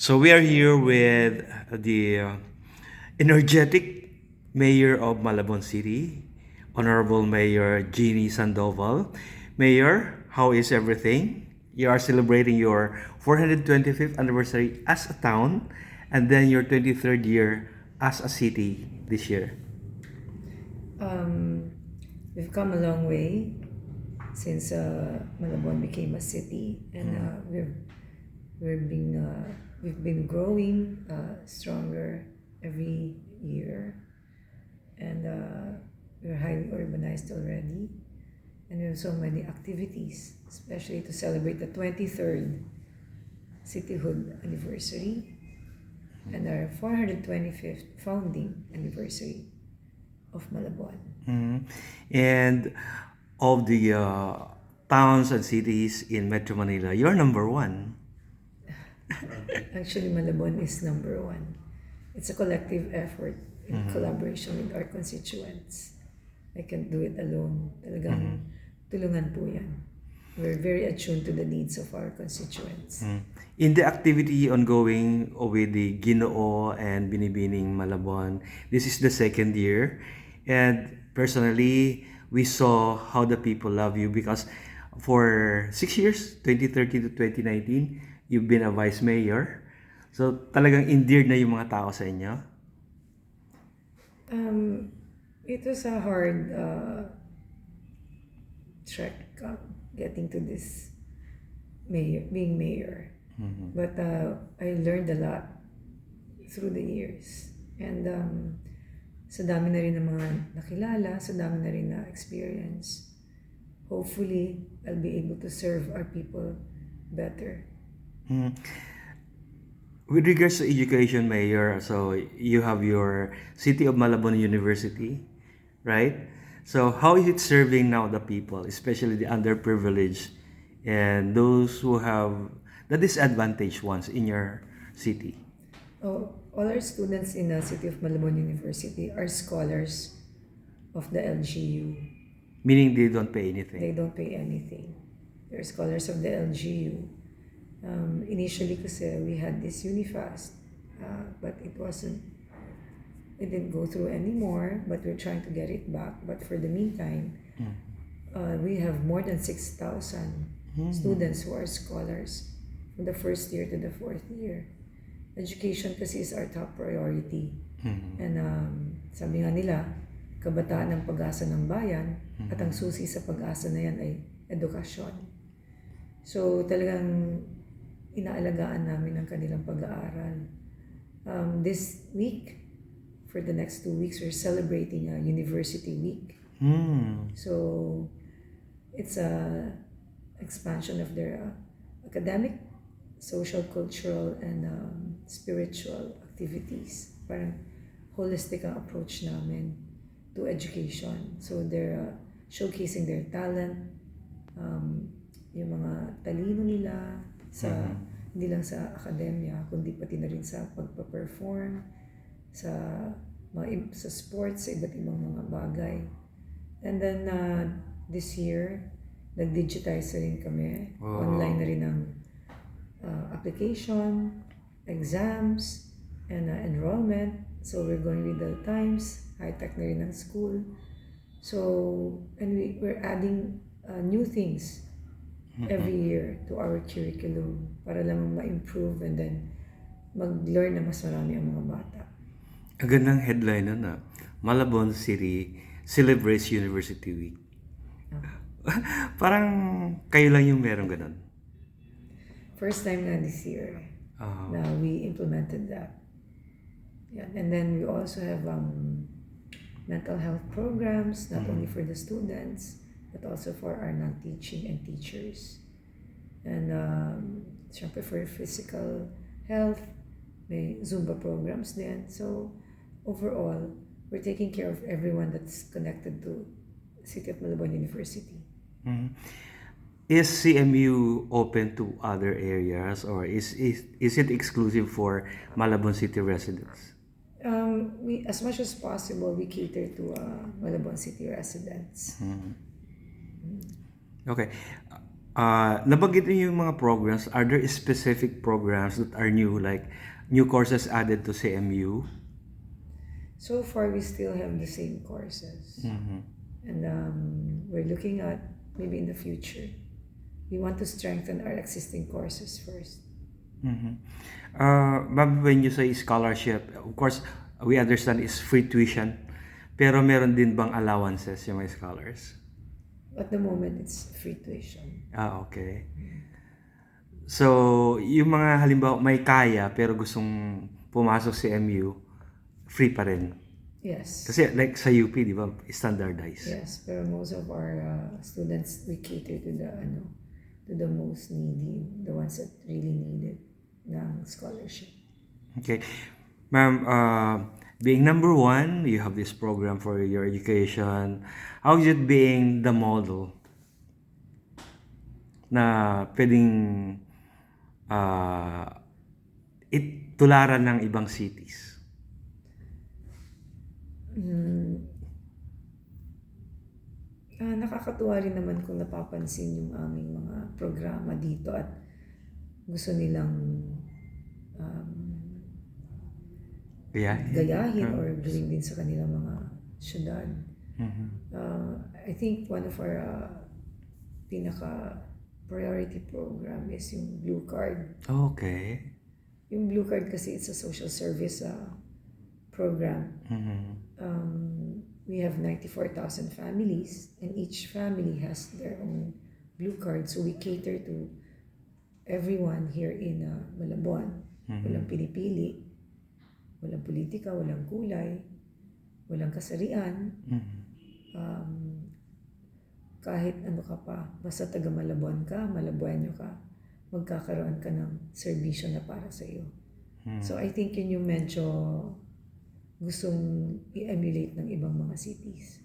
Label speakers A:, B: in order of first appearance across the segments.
A: So we are here with the energetic Mayor of Malabon City, Honorable Mayor Jeannie Sandoval. Mayor, how is everything? You are celebrating your 425th anniversary as a town and then your 23rd year as a city this year.
B: Um, we've come a long way since Malabon became a city, and we've been growing stronger every year, and we're highly urbanized already, and we have so many activities, especially to celebrate the 23rd cityhood anniversary and our 425th founding anniversary of Malabon.
A: Mhm. And of the towns and cities in Metro Manila, you're number one.
B: Actually, Malabon is number one. It's a collective effort in collaboration with our constituents. I can't do it alone. Talagang tulungan po yan. We're very attuned to the needs of our constituents.
A: In the activity ongoing with the Ginoo and Binibining Malabon, this is the second year. And personally, we saw how the people love you because for 6 years, 2013 to 2019, you've been a vice mayor. So talagang endeared na yung mga tao sa inyo.
B: It was a hard trek getting to this being mayor. But I learned a lot through the years. And sa dami na rin ng mga nakilala, sa dami na rin na experience, hopefully, I'll be able to serve our people better.
A: With regards to education, Mayor, so you have your City of Malabon University, right? So how is it serving now the people, especially the underprivileged and those who have the disadvantaged ones in your city?
B: All our students in the City of Malabon University are scholars of the LGU.
A: Meaning they don't pay anything.
B: They don't pay anything. They're scholars of the LGU. Initially kasi we had this Unifast, but it didn't go through anymore, but we're trying to get it back. But for the meantime, we have more than 6,000 students who are scholars from the first year to the fourth year. Education kasi is our top priority. And sabi nga nila, kabataan ang pag-asa ng bayan at ang susi sa pag-asa na yan ay edukasyon. So talagang inaalagaan namin ang kanilang pag-aaral. This week, for the next 2 weeks, we're celebrating a University Week. So it's a expansion of their academic, social, cultural, and spiritual activities. Parang holistic ang approach namin to education. So they're showcasing their talent, yung mga talino nila sa hindi lang sa akademya, kundi pati na rin sa pagpa-perform, sa sports, sa iba't ibang mga bagay. And then this year, nag-digitize rin kami. Online na rin ang application, exams, and enrollment. So we're going with the times, high-tech na rin ang school. So, and we're adding new things every year to our curriculum para lang ma-improve and then mag-learn na mas marami ang mga bata.
A: Ang gandang headline na Malabon City celebrates University Week. Parang kayo lang yung meron ganun.
B: First time na this year na we implemented that. Yeah. And then we also have mental health programs, not only for the students, but also for our non-teaching and teachers. And syempre for physical health, may Zumba programs din. So overall, we're taking care of everyone that's connected to City of Malabon University.
A: Is CMU open to other areas or is it exclusive for Malabon City residents?
B: We, as much as possible, we cater to Malabon City residents.
A: Okay. Nabanggit niyo yung mga programs. Are there specific programs that are new, like new courses added to CMU?
B: So far, we still have the same courses. And we're looking at maybe in the future. We want to strengthen our existing courses first.
A: Ma'am, when you say scholarship, of course, we understand is free tuition. Pero meron din bang allowances yung mga scholars?
B: At the moment, it's free tuition.
A: Okay. So, yung mga halimbawa may kaya pero gustong pumasok sa MU, free pa rin.
B: Yes.
A: Kasi like sa UP, di ba, standardized.
B: Yes, pero most of our students, we cater to the most needy, the ones that really needed ng scholarship.
A: Okay. Ma'am, being number one, you have this program for your education. How is it being the model na pwedeng tularan ng ibang cities?
B: Nakakatuwa rin naman kung napapansin yung aming mga programa dito at gusto nilang gayahin or gawin din sa kanilang mga syudad. I think one of our pinaka-priority program is yung Blue Card.
A: Okay.
B: Yung Blue Card kasi it's a social service program. We have 94,000 families and each family has their own Blue Card. So we cater to everyone here in Malabon. Walang pinipili, walang politika, walang kulay, walang kasarian. Kahit ano ka pa, basta taga Malabon ka, Malabueño ka, magkakaroon ka ng serbisyo na para sa iyo. So I think yun yung medyo gustong i-emulate ng ibang mga cities.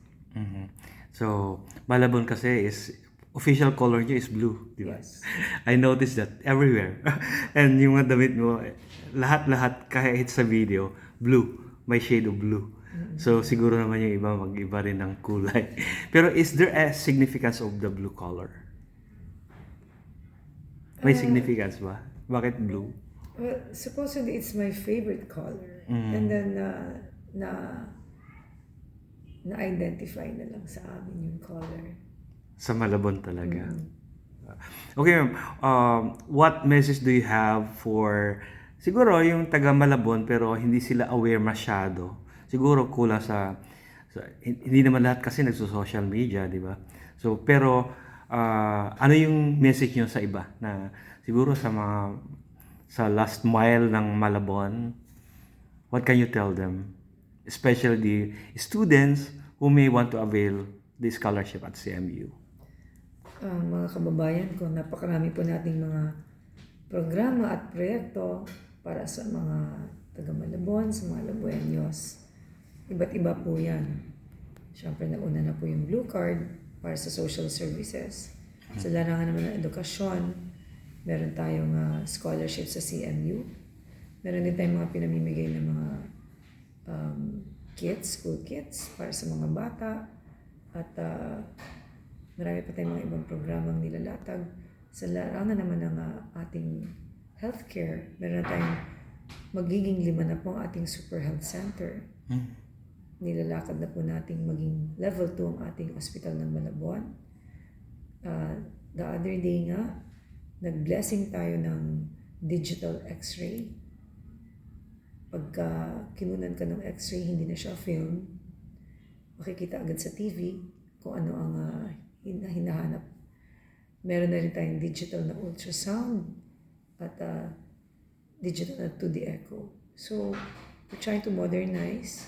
A: So, Malabon kasi is official color niya is blue, di ba?
B: Yes.
A: I noticed that everywhere. And yung mga damit mo, lahat kahit sa video, blue, may shade of blue. So, siguro naman yung iba mag-iba rin ng kulay. Pero is there a significance of the blue color? May significance ba? Bakit blue?
B: Well, supposedly it's my favorite color. And then na-identify na lang sa amin yung color.
A: Sa Malabon talaga. Okay, ma'am. What message do you have for siguro yung taga Malabon pero hindi sila aware masyado? Siguro kulang sa hindi naman lahat kasi nagso-social media, di ba? So, pero ano yung message nyo sa iba na siguro sa last mile ng Malabon, what can you tell them? Especially the students who may want to avail the scholarship at CMU.
B: Mga kababayan ko, napakarami po nating mga programa at proyekto para sa mga taga Malabon, sa mga Labueños. Iba't iba po yan. Siyempre, nauna na po yung Blue Card para sa social services. Sa larangan naman ng edukasyon, meron tayong scholarship sa CMU. Meron din tayong mga pinamimigay ng mga school kits para sa mga bata. At marami pa tayong mga ibang programang nilalatag. Sa larangan naman ng ating healthcare, meron tayong magiging 5 na po ang ating super health center. Nilalakad na po nating maging level 2 ang ating ospital ng Malabon. The other day nga, nag-blessing tayo ng digital x-ray. Pagka kinunan ka ng x-ray, hindi na siya film, makikita agad sa TV kung ano ang hinahanap. Meron na rin tayong digital na ultrasound at digital na 2D echo. So, we're trying to modernize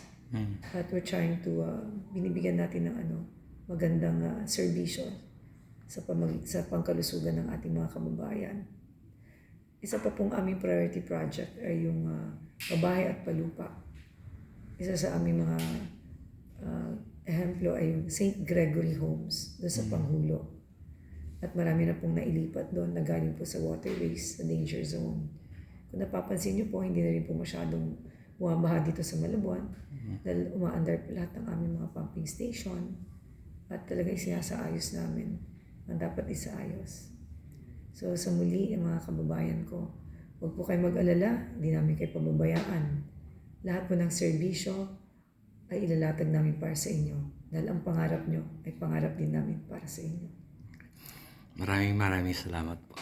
B: at we're trying to binibigyan natin ng magandang serbisyo sa pangkalusugan ng ating mga kababayan. Isa pa pong aming priority project ay yung pabahay at palupa. Isa sa aming mga ehemplo ay yung St. Gregory Homes doon sa Panghulo. At marami na pong nailipat doon na galing po sa waterways, sa danger zone. Kung napapansin niyo po, hindi na rin po masyadong bumabaha dito sa Malabon dahil umaandar po lahat ng aming mga pumping station at talagang sinasaayos namin ang dapat isaayos. So sa muli, mga kababayan ko, huwag po kayo mag-alala, hindi namin kayo pababayaan. Lahat po ng serbisyo ay ilalatag namin para sa inyo. Dahil ang pangarap nyo ay pangarap din namin para sa inyo.
A: Maraming salamat po.